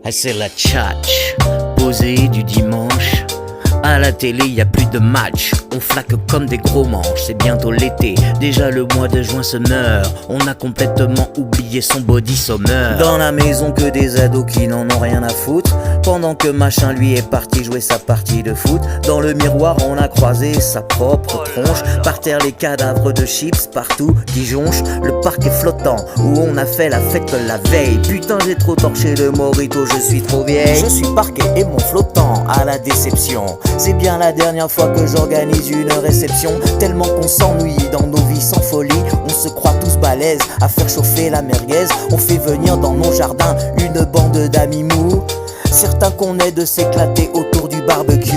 Ah, c'est la tchatch, posée du dimanche. À la télé, y a plus de match. On flaque comme des gros manches. C'est bientôt l'été, déjà le mois de juin se meurt. On a complètement oublié son body summer. Dans la maison que des ados qui n'en ont rien à foutre. Pendant que machin lui est parti jouer sa partie de foot. Dans le miroir on a croisé sa propre tronche. Par terre les cadavres de chips partout qui jonchent. Le parc est flottant où on a fait la fête la veille. Putain j'ai trop torché le morito, je suis trop vieille. Je suis parqué et mon flottant à la déception. C'est bien la dernière fois que j'organise une réception. Tellement qu'on s'ennuie dans nos vies sans folie. On se croit tous balèzes à faire chauffer la merguez. On fait venir dans nos jardins une bande d'amis mous. Certains qu'on est de s'éclater autour du barbecue.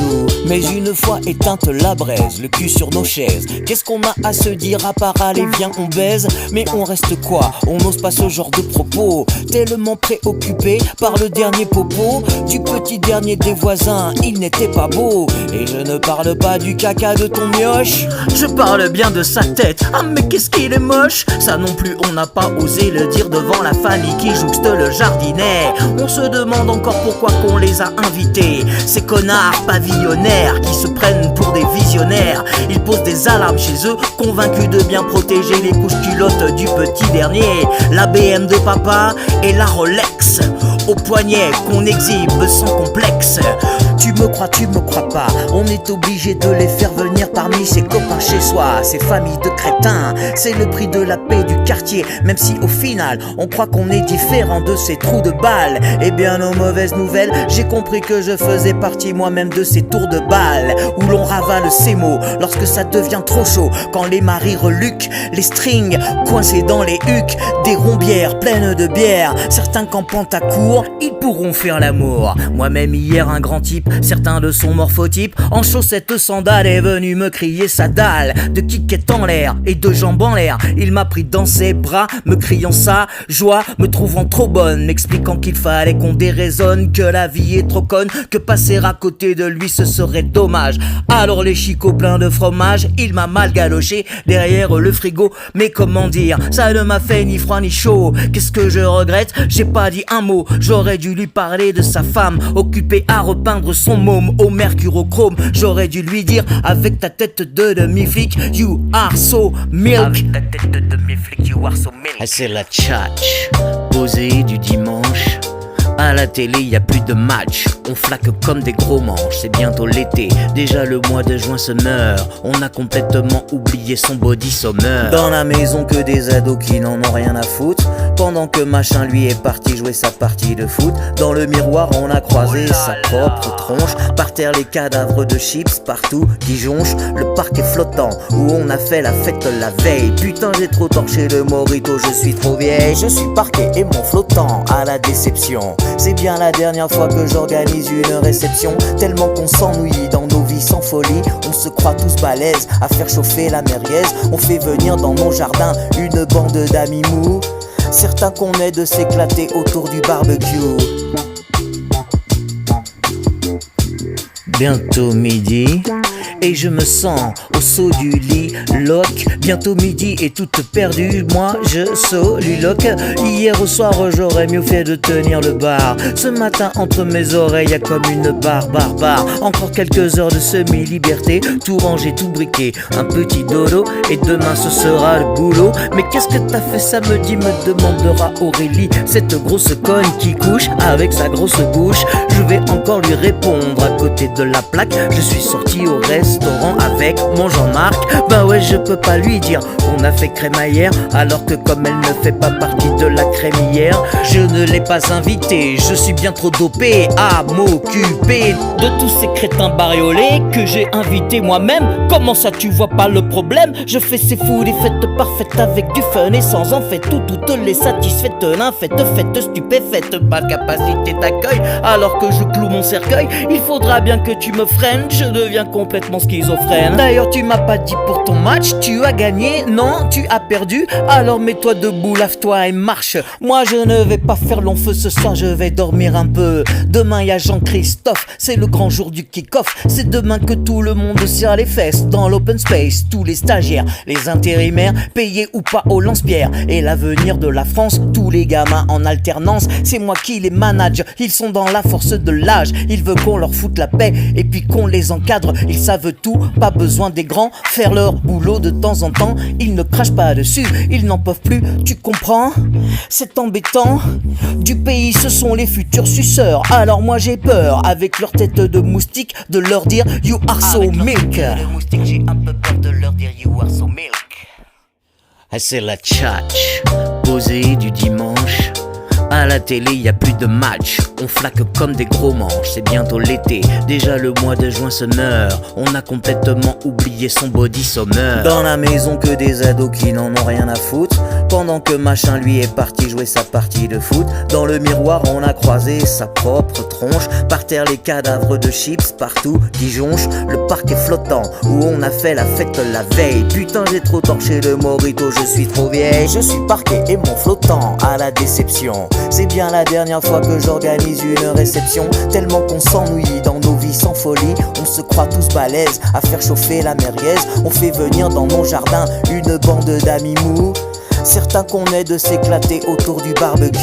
Mais une fois éteinte la braise, le cul sur nos chaises, qu'est-ce qu'on a à se dire à part allez viens on baise? Mais on reste quoi? On n'ose pas ce genre de propos. Tellement préoccupé par le dernier popo du petit dernier des voisins, il n'était pas beau. Et je ne parle pas du caca de ton mioche, je parle bien de sa tête. Ah mais qu'est-ce qu'il est moche. Ça non plus on n'a pas osé le dire devant la famille qui jouxte le jardinet. On se demande encore pourquoi qu'on les a invités. Ces connards pavillonnaires qui se prennent pour des visionnaires. Ils posent des alarmes chez eux, convaincus de bien protéger les couches culottes du petit dernier. La BM de papa et la Rolex au poignet qu'on exhibe sans complexe. Tu me crois pas, on est obligé de les faire venir parmi ses copains chez soi, ces familles de crétins. C'est le prix de la paix du quartier, même si au final on croit qu'on est différent de ces trous de balles. Eh bien nos mauvaises nouvelles, j'ai compris que je faisais partie moi-même de ces tours de balles où l'on ravale ses mots lorsque ça devient trop chaud. Quand les maris reluquent, les strings coincés dans les hucs, des rombières pleines de bière. Certains campant à court, ils pourront faire l'amour. Moi-même hier un grand type, certains de son morphotype, en chaussettes sandales est venu me crier sa dalle. De kickette en l'air et de jambes en l'air, il m'a pris dans ses bras, me criant sa joie, me trouvant trop bonne, m'expliquant qu'il fallait qu'on déraisonne, que la vie est trop conne, que passer à côté de lui ce serait dommage. Alors les chicots pleins de fromage, il m'a mal galoché derrière le frigo. Mais comment dire, ça ne m'a fait ni froid ni chaud. Qu'est-ce que je regrette, j'ai pas dit un mot. J'aurais dû lui parler de sa femme, occupée à repeindre son môme au mercurochrome. J'aurais dû lui dire, avec ta tête de demi-flic, you are so milk. Avec ta tête de demi-flic, you are so milk. Ah, c'est la tchatch, posée du dimanche. À la télé, y a plus de match. On flaque comme des gros manches. C'est bientôt l'été, déjà le mois de juin se meurt. On a complètement oublié son body summer. Dans la maison que des ados qui n'en ont rien à foutre. Pendant que machin lui est parti jouer sa partie de foot. Dans le miroir on a croisé sa propre tronche. Par terre les cadavres de chips partout qui jonchent. Le parc est flottant où on a fait la fête la veille. Putain j'ai trop torché le morito, je suis trop vieille. Je suis parqué et mon flottant à la déception. C'est bien la dernière fois que j'organise une réception. Tellement qu'on s'ennuie dans nos vies sans folie. On se croit tous balèzes à faire chauffer la merguez. On fait venir dans nos jardins une bande d'amis mous. Certains qu'on est de s'éclater autour du barbecue. Bientôt midi et je me sens au saut du lit loc. Bientôt midi et toute perdue, moi je soliloque. Hier au soir j'aurais mieux fait de tenir le bar. Ce matin entre mes oreilles y'a comme une barre. Encore quelques heures de semi-liberté, tout rangé, tout briqué, un petit dodo et demain ce sera le boulot. Mais qu'est-ce que t'as fait samedi, me demandera Aurélie, cette grosse conne qui couche avec sa grosse bouche. Je vais encore lui répondre à côté de la plaque. Je suis sorti au restaurant avec mon Jean-Marc. Bah ouais je peux pas lui dire on a fait crémaillère, alors que comme elle ne fait pas partie de la crémière, je ne l'ai pas invitée. Je suis bien trop dopé à m'occuper de tous ces crétins bariolés que j'ai invités moi-même. Comment ça tu vois pas le problème? Je fais ces fous des fêtes parfaites avec du fun et sans en fait toutes les satisfaites. L'infête, fête stupéfaite, ma capacité d'accueil alors que je cloue mon cercueil. Il faudra bien que tu me freines, je deviens complètement complètement schizophrène. D'ailleurs tu m'as pas dit pour ton match, tu as gagné, non tu as perdu. Alors mets-toi debout, lave-toi et marche. Moi je ne vais pas faire long feu ce soir, je vais dormir un peu. Demain y a Jean-Christophe, c'est le grand jour du kick-off. C'est demain que tout le monde serre les fesses dans l'open space. Tous les stagiaires, les intérimaires, payés ou pas au lance-pierre. Et l'avenir de la France, tous les gamins en alternance, c'est moi qui les manage. Ils sont dans la force de l'âge, ils veulent qu'on leur foute la paix et puis qu'on les encadre. Ils savent tout, pas besoin des grands, faire leur boulot de temps en temps. Ils ne crachent pas dessus, ils n'en peuvent plus, tu comprends? C'est embêtant. Du pays, ce sont les futurs suceurs. Alors moi j'ai peur, avec leur tête de moustique, de leur dire you are so milk. J'ai un peu peur de leur dire you are so milk. C'est la tchatch, posée du dimanche. À la télé y a plus de match, on flaque comme des gros manches. C'est bientôt l'été, déjà le mois de juin se meurt. On a complètement oublié son body summer. Dans la maison que des ados qui n'en ont rien à foutre, pendant que machin lui est parti jouer sa partie de foot. Dans le miroir on a croisé sa propre tronche. Par terre les cadavres de chips partout qui jonchent le parquet flottant où on a fait la fête la veille. Putain j'ai trop torché le morito, je suis trop vieille. Je suis parquet et mon flottant à la déception. C'est bien la dernière fois que j'organise une réception. Tellement qu'on s'ennuie dans nos vies sans folie. On se croit tous balèzes à faire chauffer la merguez. On fait venir dans mon jardin une bande d'amis mous, certains qu'on est de s'éclater autour du barbecue.